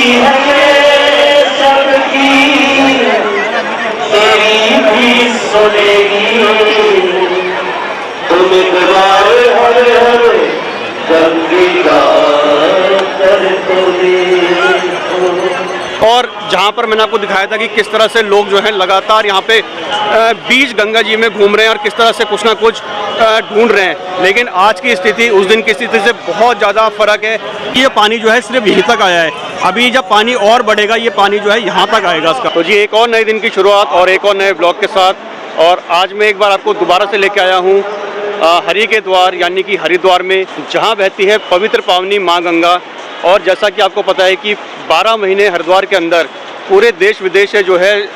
है ये सबकी, तेरी भी सुनेगी। उम्मीदवार हर हर गंगे का कर तो और जहाँ पर मैंने आपको दिखाया था कि किस तरह से लोग जो हैं लगातार यहाँ पे बीच गंगा जी में घूम रहे हैं और किस तरह से कुछ ना कुछ ढूंढ रहे हैं, लेकिन आज की स्थिति उस दिन की स्थिति से बहुत ज़्यादा फर्क है। ये पानी जो है सिर्फ यहीं तक आया है, अभी जब पानी और बढ़ेगा ये पानी जो है यहाँ तक आएगा इसका। तो जी एक और नए दिन की शुरुआत और एक और नए ब्लॉग के साथ, और आज मैं एक बार आपको दोबारा से लेके आया हूँ हरि के द्वार यानी कि हरिद्वार में, जहाँ बहती है पवित्र पावनी माँ गंगा। और जैसा कि आपको पता है कि 12 महीने हरिद्वार के अंदर पूरे देश विदेश से जो है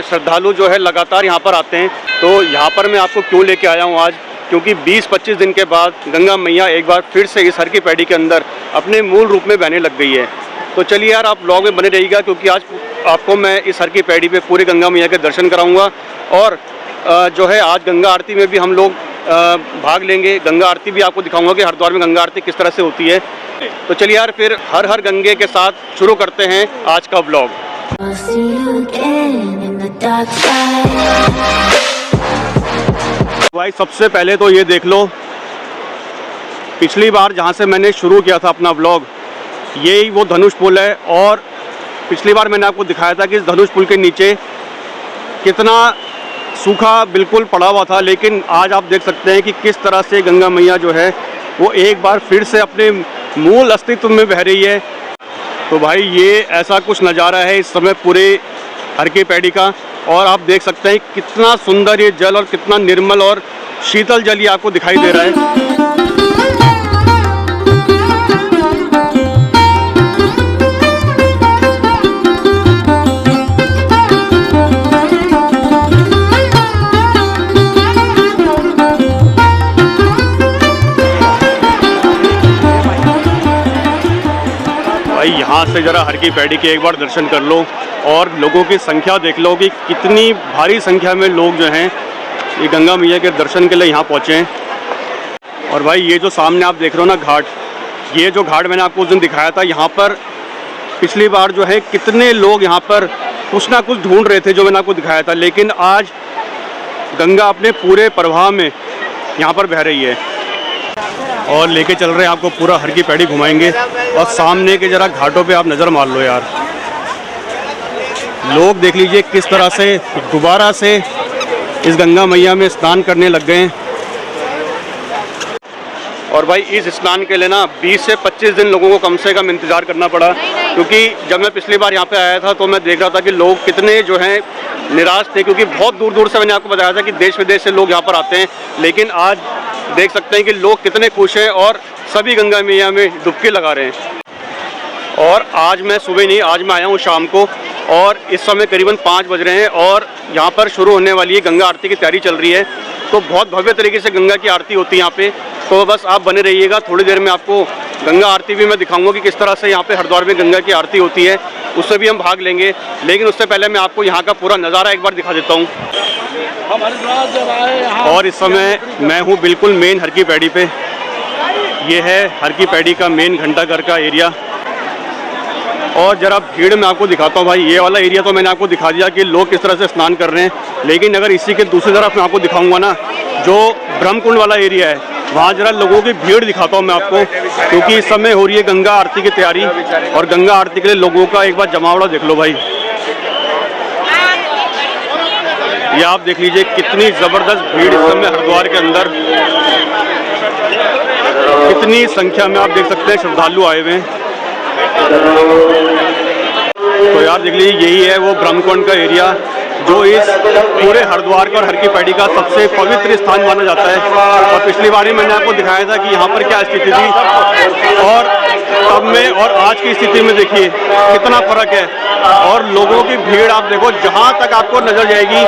श्रद्धालु जो है लगातार यहाँ पर आते हैं। तो यहाँ पर मैं आपको क्यों लेके आया हूँ आज, क्योंकि 20-25 दिन के बाद गंगा मैया एक बार फिर से इस हर की पैड़ी के अंदर अपने मूल रूप में बहने लग गई है। तो चलिए यार आप ब्लॉग में बने रहिएगा, क्योंकि आज आपको मैं इस हर की पैड़ी पे पूरे गंगा मैया के दर्शन कराऊँगा। और जो है आज गंगा आरती में भी हम लोग भाग लेंगे, गंगा आरती भी आपको दिखाऊंगा कि हरिद्वार में गंगा आरती किस तरह से होती है। तो चलिए यार फिर हर हर गंगे के साथ शुरू करते हैं आज का ब्लॉग। भाई सबसे पहले तो ये देख लो, पिछली बार जहाँ से मैंने शुरू किया था अपना ब्लॉग यही वो धनुष पुल है, और पिछली बार मैंने आपको दिखाया था कि इस धनुष पुल के नीचे कितना सूखा बिल्कुल पड़ा हुआ था, लेकिन आज आप देख सकते हैं कि किस तरह से गंगा मैया जो है वो एक बार फिर से अपने मूल अस्तित्व में बह रही है। तो भाई ये ऐसा कुछ नज़ारा है इस समय पूरे हर की पैड़ी का, और आप देख सकते हैं कितना सुंदर ये जल और कितना निर्मल और शीतल जल ये आपको दिखाई दे रहा है। यहाँ से ज़रा हर की पैड़ी के एक बार दर्शन कर लो, और लोगों की संख्या देख लो कि कितनी भारी संख्या में लोग जो हैं ये गंगा मैया के दर्शन के लिए यहाँ पहुँचे हैं। और भाई ये जो सामने आप देख रहे हो ना घाट, ये जो घाट मैंने आपको उस दिन दिखाया था, यहाँ पर पिछली बार जो है कितने लोग यहाँ पर कुछ ना कुछ ढूंढ रहे थे जो मैंने आपको दिखाया था, लेकिन आज गंगा अपने पूरे प्रवाह में यहाँ पर बह रही है। और लेके चल रहे हैं आपको पूरा हर की पैड़ी घुमाएंगे, और सामने के ज़रा घाटों पे आप नज़र मार लो यार, लोग देख लीजिए किस तरह से दोबारा से इस गंगा मैया में स्नान करने लग गए हैं। और भाई इस स्नान के लिए ना 20 से 25 दिन लोगों को कम से कम इंतज़ार करना पड़ा, क्योंकि जब मैं पिछली बार यहाँ पे आया था तो मैं देख रहा था कि लोग कितने जो हैं निराश थे, क्योंकि बहुत दूर दूर से मैंने आपको बताया था कि देश विदेश से लोग यहाँ पर आते हैं, लेकिन आज देख सकते हैं कि लोग कितने खुश हैं और सभी गंगा मैया में डुबकी लगा रहे हैं। और आज मैं सुबह नहीं, आज मैं आया हूँ शाम को, और इस समय करीबन 5 बज रहे हैं और यहाँ पर शुरू होने वाली है गंगा आरती की तैयारी चल रही है। तो बहुत भव्य तरीके से गंगा की आरती होती है यहाँ पे, तो बस आप बने रहिएगा। थोड़ी देर में आपको गंगा आरती भी मैं दिखाऊंगा कि किस तरह से यहाँ पे हरिद्वार में गंगा की आरती होती है, उससे भी हम भाग लेंगे। लेकिन उससे पहले मैं आपको यहाँ का पूरा नज़ारा एक बार दिखा देता हूँ। और इस समय मैं हूँ बिल्कुल मेन हर की पैड़ी पे, ये है हर की पैड़ी का मेन घंटाघर का एरिया। और ज़रा भीड़ में आपको दिखाता हूँ। भाई ये वाला एरिया तो मैंने आपको दिखा दिया कि लोग किस तरह से स्नान कर रहे हैं, लेकिन अगर इसी के दूसरी तरफ मैं आपको दिखाऊंगा ना, जो ब्रह्मकुंड वाला एरिया है, वहाँ ज़रा लोगों की भीड़ दिखाता हूँ मैं आपको, क्योंकि इस समय हो रही है गंगा आरती की तैयारी, और गंगा आरती के लिए लोगों का एक बार जमावड़ा देख लो भाई। ये आप देख लीजिए कितनी ज़बरदस्त भीड़ इस समय हरिद्वार के अंदर, कितनी संख्या में आप देख सकते हैं श्रद्धालु आए हुए हैं। तो यार देख लीजिए यही है वो ब्रह्मकुंड का एरिया, जो इस पूरे हरिद्वार का और हर की पैड़ी का सबसे पवित्र स्थान माना जाता है। और पिछली बार ही मैंने आपको दिखाया था कि यहाँ पर क्या स्थिति थी, और तब में और आज की स्थिति में देखिए कितना फर्क है। और लोगों की भीड़ आप देखो, जहाँ तक आपको नजर जाएगी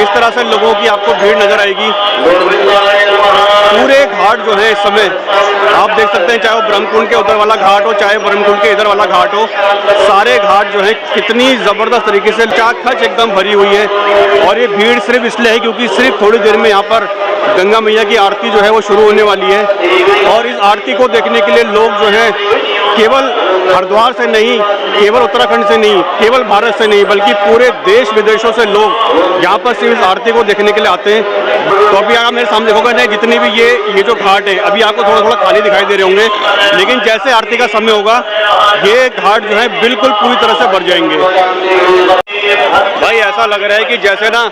इस तरह से लोगों की आपको भीड़ नजर आएगी। पूरे घाट जो है इस समय आप देख सकते हैं, चाहे वो ब्रह्मकुंड के उधर वाला घाट हो, चाहे ब्रह्मकुंड के इधर वाला घाट हो, सारे घाट जो है कितनी ज़बरदस्त तरीके से चाक-खच एकदम भरी हुई है। और ये भीड़ सिर्फ इसलिए है क्योंकि सिर्फ थोड़ी देर में यहाँ पर गंगा मैया की आरती जो है वो शुरू होने वाली है। और इस आरती को देखने के लिए लोग जो हैं केवल हरिद्वार से नहीं, केवल उत्तराखंड से नहीं, केवल भारत से नहीं, बल्कि पूरे देश विदेशों से लोग यहाँ पर सिर्फ इस आरती को देखने के लिए आते हैं। तो अभी आप मेरे सामने देखोगे ना, जितनी भी ये जो घाट है, अभी आपको थोड़ा थोड़ा खाली दिखाई दे रहे होंगे, लेकिन जैसे आरती का समय होगा ये घाट जो है बिल्कुल पूरी तरह से भर जाएंगे। भाई ऐसा लग रहा है कि जैसे ना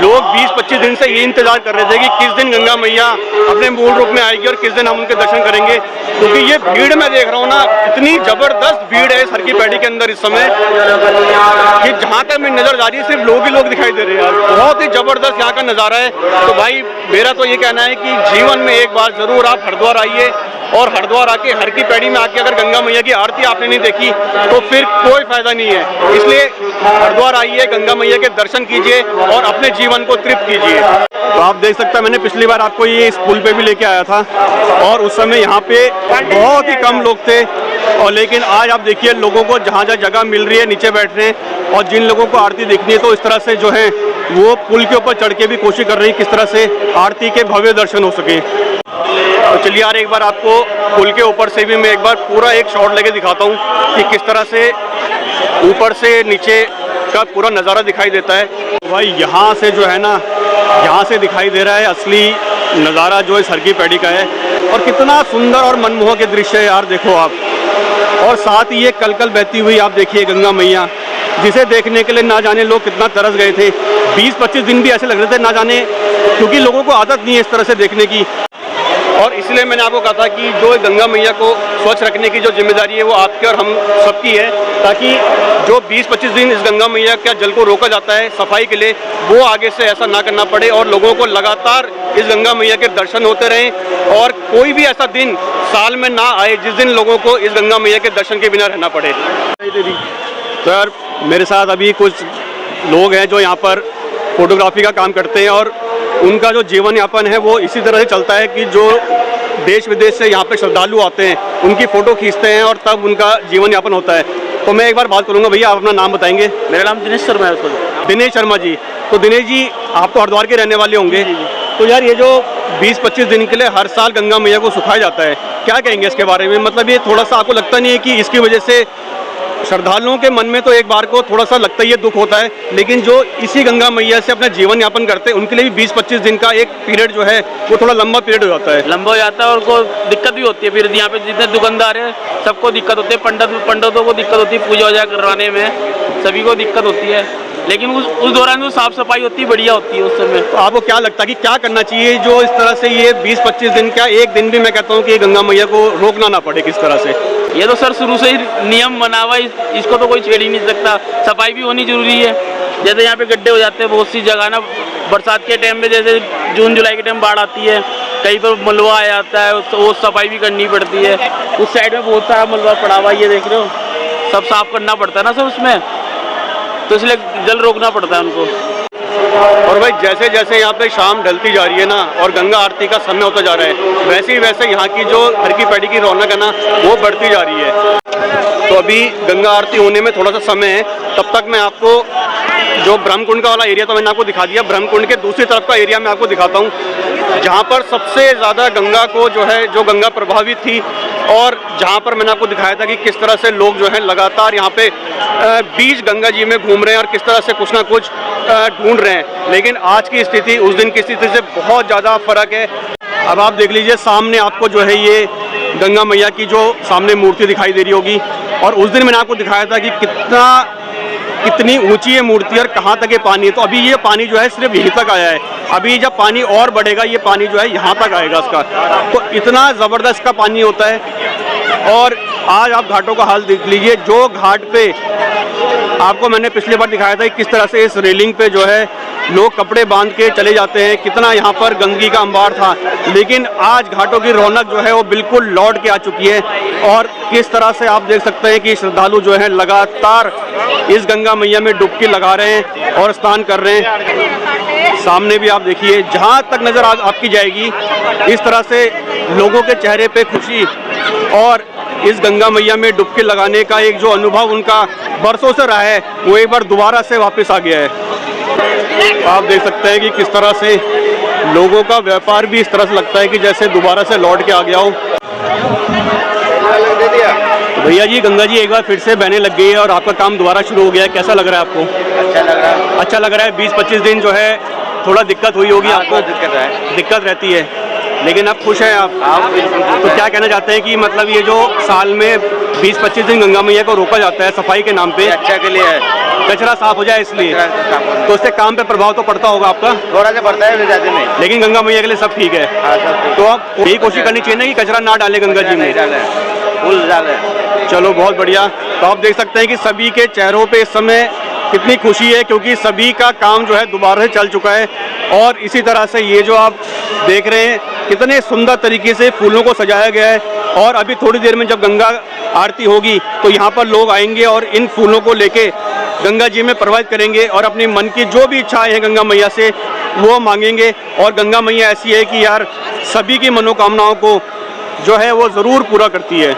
लोग 20-25 दिन से ये इंतजार कर रहे थे कि किस दिन गंगा मैया अपने मूल रूप में आएगी और किस दिन हम उनके दर्शन करेंगे, क्योंकि ये भीड़ मैं देख रहा हूँ ना, इतनी जबरदस्त भीड़ है हर की पैड़ी के अंदर इस समय कि जहाँ तक मेरी नजर जा रही है सिर्फ लोग ही लोग दिखाई दे रहे हैं। बहुत ही जबरदस्त यहाँ का नज़ारा है। तो भाई मेरा तो ये कहना है कि जीवन में एक बार जरूर आप हरिद्वार आइए, और हरिद्वार आके हर की पैड़ी में आके अगर गंगा मैया की आरती आपने नहीं देखी तो फिर कोई फायदा नहीं है। इसलिए हरिद्वार आइए, गंगा मैया के दर्शन कीजिए और अपने जीवन को तृप्त कीजिए। तो आप देख सकते हैं, मैंने पिछली बार आपको ये इस पुल पे भी लेके आया था और उस समय यहाँ पे बहुत ही कम लोग थे, और लेकिन आज आप देखिए लोगों को जहाँ जहाँ जगह मिल रही है नीचे बैठ रहे हैं, और जिन लोगों को आरती देखनी है तो इस तरह से जो है वो पुल के ऊपर चढ़ के भी कोशिश कर रही है किस तरह से आरती के भव्य दर्शन हो सके। तो चलिए यार, एक बार आपको पुल के ऊपर से भी मैं एक बार पूरा एक शॉट लेके दिखाता हूँ कि किस तरह से ऊपर से नीचे का पूरा नज़ारा दिखाई देता है। भाई यहाँ से जो है ना, यहाँ से दिखाई दे रहा है असली नज़ारा जो इस हर की पैड़ी का है, और कितना सुंदर और मनमोहक दृश्य है यार, देखो आप। और साथ ही ये कलकल बहती हुई आप देखिए गंगा मैया, जिसे देखने के लिए ना जाने लोग कितना तरस गए थे। 20-25 दिन भी ऐसे लग रहे थे ना जाने, क्योंकि लोगों को आदत नहीं है इस तरह से देखने की। और इसलिए मैंने आपको कहा था कि जो गंगा मैया को स्वच्छ रखने की जो जिम्मेदारी है वो आपकी और हम सबकी है, ताकि जो 20-25 दिन इस गंगा मैया के जल को रोका जाता है सफाई के लिए, वो आगे से ऐसा ना करना पड़े और लोगों को लगातार इस गंगा मैया के दर्शन होते रहें, और कोई भी ऐसा दिन साल में ना आए जिस दिन लोगों को इस गंगा मैया के दर्शन के बिना रहना पड़े। तो यार मेरे साथ अभी कुछ लोग हैं जो यहाँ पर फोटोग्राफी का काम करते हैं, और उनका जो जीवन यापन है वो इसी तरह से चलता है कि जो देश विदेश से यहाँ पे श्रद्धालु आते हैं उनकी फ़ोटो खींचते हैं और तब उनका जीवन यापन होता है। तो मैं एक बार बात करूँगा, भैया आप अपना नाम बताएंगे? मेरा नाम दिनेश शर्मा है। दिनेश शर्मा जी। तो दिनेश जी, आप तो हरिद्वार के रहने वाले होंगे, तो यार ये जो 20-25 दिन के लिए हर साल गंगा मैया को सुखाया जाता है, क्या कहेंगे इसके बारे में? मतलब ये थोड़ा सा आपको लगता नहीं है कि इसकी वजह से श्रद्धालुओं के मन में तो एक बार को थोड़ा सा लगता ही है, दुख होता है, लेकिन जो इसी गंगा मैया से अपना जीवन यापन करते हैं उनके लिए भी 20-25 दिन का एक पीरियड जो है वो थोड़ा लंबा पीरियड हो जाता है। लंबा हो जाता है और उनको दिक्कत भी होती है। फिर यहाँ पे जितने दुकानदार हैं सबको दिक्कत होती है, पंडितों को दिक्कत होती है, पूजा वूजा करवाने में सभी को दिक्कत होती है, लेकिन उस दौरान जो साफ सफाई होती है बढ़िया होती है उस समय। तो आपको क्या लगता है कि क्या करना चाहिए जो इस तरह से ये 20-25 दिन का एक दिन भी मैं कहता हूँ कि गंगा मैया को रोकना ना पड़े किस तरह से? ये तो सर शुरू से ही नियम बना हुआ है, इसको तो कोई छेड़ ही नहीं सकता। सफाई भी होनी जरूरी है। जैसे यहाँ पे गड्ढे हो जाते हैं बहुत सी जगह ना, बरसात के टाइम में, जैसे जून जुलाई के टाइम बाढ़ आती है, कहीं पर मलबा आ जाता है, तो वो सफाई भी करनी पड़ती है। उस साइड में बहुत सारा मलबा पड़ा हुआ है, ये देख रहे हो, सब साफ करना पड़ता है ना सर उसमें, तो इसलिए जल रोकना पड़ता है उनको। और भाई जैसे जैसे यहाँ पे शाम ढलती जा रही है ना और गंगा आरती का समय होता जा रहा है, वैसे ही वैसे यहाँ की जो हर की पैड़ी की रौनक है ना वो बढ़ती जा रही है। तो अभी गंगा आरती होने में थोड़ा सा समय है, तब तक मैं आपको जो ब्रह्मकुंड का वाला एरिया तो मैंने आपको दिखा दिया, ब्रह्मकुंड के दूसरी तरफ का एरिया मैं आपको दिखाता हूँ, जहाँ पर सबसे ज़्यादा गंगा को जो गंगा प्रभावित थी, और जहाँ पर मैंने आपको दिखाया था कि किस तरह से लोग जो है लगातार यहाँ पे बीच गंगा जी में घूम रहे हैं और किस तरह से कुछ ना कुछ ढूंढ रहे हैं। लेकिन आज की स्थिति उस दिन की स्थिति से बहुत ज़्यादा फर्क है। अब आप देख लीजिए सामने आपको जो है ये गंगा मैया की जो सामने मूर्ति दिखाई दे रही होगी, और उस दिन मैंने आपको दिखाया था कि कितनी ऊंची है मूर्ति और कहाँ तक ये पानी है। तो अभी ये पानी जो है सिर्फ यहीं तक आया है, अभी जब पानी और बढ़ेगा ये पानी जो है यहाँ तक आएगा इसका, तो इतना ज़बरदस्त का पानी होता है। और आज आप घाटों का हाल देख लीजिए, जो घाट पे आपको मैंने पिछली बार दिखाया था किस तरह से इस रेलिंग पे जो है लोग कपड़े बांध के चले जाते हैं, कितना यहाँ पर गंदगी का अंबार था, लेकिन आज घाटों की रौनक जो है वो बिल्कुल लौट के आ चुकी है। और किस तरह से आप देख सकते हैं कि श्रद्धालु जो है लगातार इस गंगा मैया में डुबकी लगा रहे हैं और स्नान कर रहे हैं। सामने भी आप देखिए, जहाँ तक नज़र आपकी जाएगी इस तरह से लोगों के चेहरे पे खुशी और इस गंगा मैया में डुबकी लगाने का एक जो अनुभव उनका बरसों से रहा है वो एक बार दोबारा से वापस आ गया है। आप देख सकते हैं कि किस तरह से लोगों का व्यापार भी इस तरह से लगता है कि जैसे दोबारा से लौट के आ गया हो। भैया जी गंगा जी एक बार फिर से बहने लग गई है और आपका काम दोबारा शुरू हो गया है, कैसा लग रहा है आपको? अच्छा लग रहा है। अच्छा लग रहा है। 20-25 दिन जो है थोड़ा दिक्कत हुई होगी आपको? दिक्कत है, दिक्कत रहती है, लेकिन अब खुश हैं आप? आप बिल्कुल तो क्या कहना चाहते हैं कि मतलब ये जो साल में 20-25 दिन गंगा मैया को रोका जाता है सफाई के नाम पे, अच्छा के लिए है, कचरा साफ हो जाए इसलिए, तो तो उससे काम पे प्रभाव तो पड़ता होगा आपका? थोड़ा सा पड़ता है, ज़्यादा नहीं। लेकिन गंगा मैया के लिए सब ठीक है। हाँ सब ठीक। तो आप यही कोशिश करनी चाहिए ना कि कचरा ना डालें गंगा जी में। नहीं डाले, फुल डाले। चलो बहुत बढ़िया। तो आप देख सकते हैं कि सभी के चेहरों पे इस समय कितनी खुशी है, क्योंकि सभी का काम जो है दोबारा से चल चुका है। और इसी तरह से ये जो आप देख रहे हैं कितने सुंदर तरीके से फूलों को सजाया गया है। और अभी थोड़ी देर में जब गंगा आरती होगी तो यहाँ पर लोग आएंगे और इन फूलों को लेके गंगा जी में प्रवाहित करेंगे और अपनी मन की जो भी इच्छाएं हैं गंगा मैया से वो मांगेंगे। और गंगा मैया ऐसी है कि यार सभी की मनोकामनाओं को जो है वो ज़रूर पूरा करती है।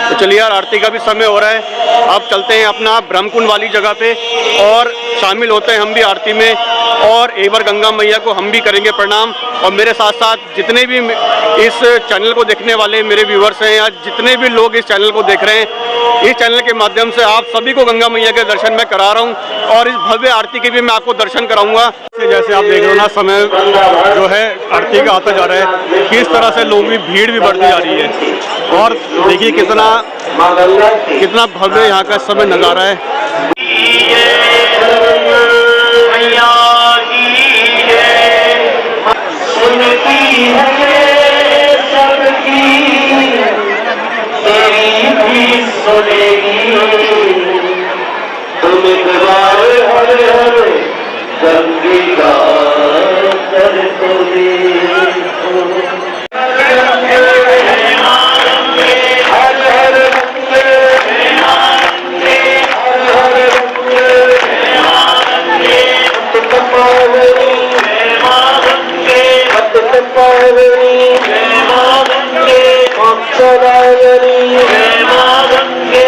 तो चलिए यार आरती का भी समय हो रहा है, अब चलते हैं अपना ब्रह्मकुंड वाली जगह पे और शामिल होते हैं हम भी आरती में। और एक बार गंगा मैया को हम भी करेंगे प्रणाम। और मेरे साथ साथ जितने भी इस चैनल को देखने वाले मेरे व्यूवर्स हैं या जितने भी लोग इस चैनल को देख रहे हैं, इस चैनल के माध्यम से आप सभी को गंगा मैया के दर्शन मैं करा रहा हूँ और इस भव्य आरती के भी मैं आपको दर्शन कराऊंगा। जैसे आप देख रहे हो ना समय जो है आरती का आता जा रहा है, किस तरह से लोगों की भीड़ भी बढ़ती जा रही है। और देखिए कितना भव्य यहाँ का समय नज़ारा है। सुनती है सबकी, तेरी भी सुनेगी। तुम एक बार हर हर गंगे का कर तो देखो। हर हर गंगे, हर हर गंगे, तपस्वी पावनी मां गंगे, मोक्षदायिनी मां गंगे।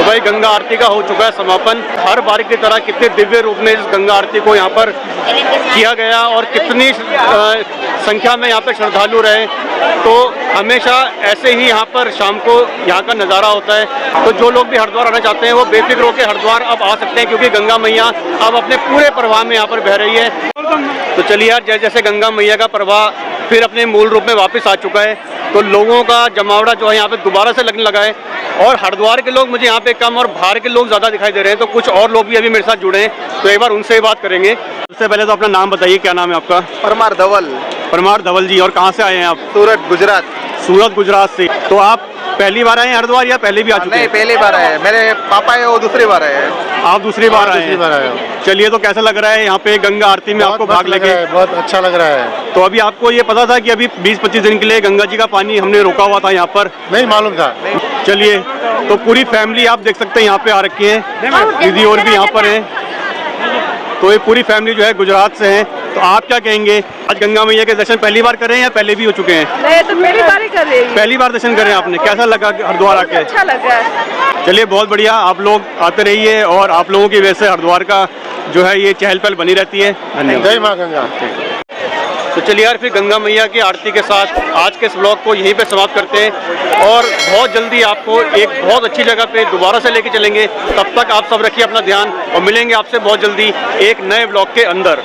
भाई गंगा आरती का हो चुका है समापन। हर बार की तरह कितने दिव्य रूप में इस गंगा आरती को यहाँ पर किया गया और कितनी संख्या में यहाँ पे श्रद्धालु रहे। तो हमेशा ऐसे ही यहाँ पर शाम को यहाँ का नज़ारा होता है। तो जो लोग भी हरिद्वार आना चाहते हैं वो बेफिक्र होकर हरिद्वार अब आ सकते हैं, क्योंकि गंगा मैया अब अपने पूरे प्रवाह में यहाँ पर बह रही है। तो चलिए यार जैसे जैसे गंगा मैया का प्रवाह फिर अपने मूल रूप में वापस आ चुका है, तो लोगों का जमावड़ा जो है यहाँ पे दोबारा से लगने लगा है। और हरिद्वार के लोग मुझे यहाँ पे कम और बाहर के लोग ज़्यादा दिखाई दे रहे हैं। तो कुछ और लोग भी अभी मेरे साथ जुड़े हैं, तो एक बार उनसे बात करेंगे। सबसे पहले तो अपना नाम बताइए, क्या नाम है आपका? परमार धवल। परमार धवल जी, और कहाँ से आए हैं आप? सूरत गुजरात। सूरत गुजरात से। तो आप पहली बार आए हैं हरिद्वार या पहले भी आ चुके हैं? नहीं, पहली बार आए। मेरे पापा है वो दूसरी बार आए। आप दूसरी बार आए हैं? चलिए, तो कैसा लग रहा है यहाँ पे गंगा आरती में आपको भाग लेके? बहुत अच्छा लग रहा है। तो अभी आपको ये पता था कि अभी 20-25 दिन के लिए गंगा जी का पानी हमने रोका हुआ था यहाँ पर? नहीं मालूम था। चलिए, तो पूरी फैमिली आप देख सकते हैं यहाँ पे आ रखी है, दीदी और भी यहाँ पर हैं। तो ये पूरी फैमिली जो है गुजरात से है। तो आप क्या कहेंगे, आज गंगा मैया के दर्शन पहली बार कर रहे हैं या पहले भी हो चुके हैं? नहीं, तो पहली बार ही कर रही हूँ। पहली बार दर्शन कर रहे हैं आपने, कैसा लगा हरिद्वार आके? अच्छा लगा है। चलिए बहुत बढ़िया, आप लोग आते रहिए और आप लोगों की वजह से हरिद्वार का जो है ये चहल पहल बनी रहती है। धन्यवाद। जय माँ गंगा। तो चलिए यार फिर गंगा मैया की आरती के साथ आज के इस ब्लॉग को यहीं पे समाप्त करते हैं और बहुत जल्दी आपको एक बहुत अच्छी जगह पे दोबारा से लेके चलेंगे। तब तक आप सब रखिए अपना ध्यान और मिलेंगे आपसे बहुत जल्दी एक नए ब्लॉग के अंदर।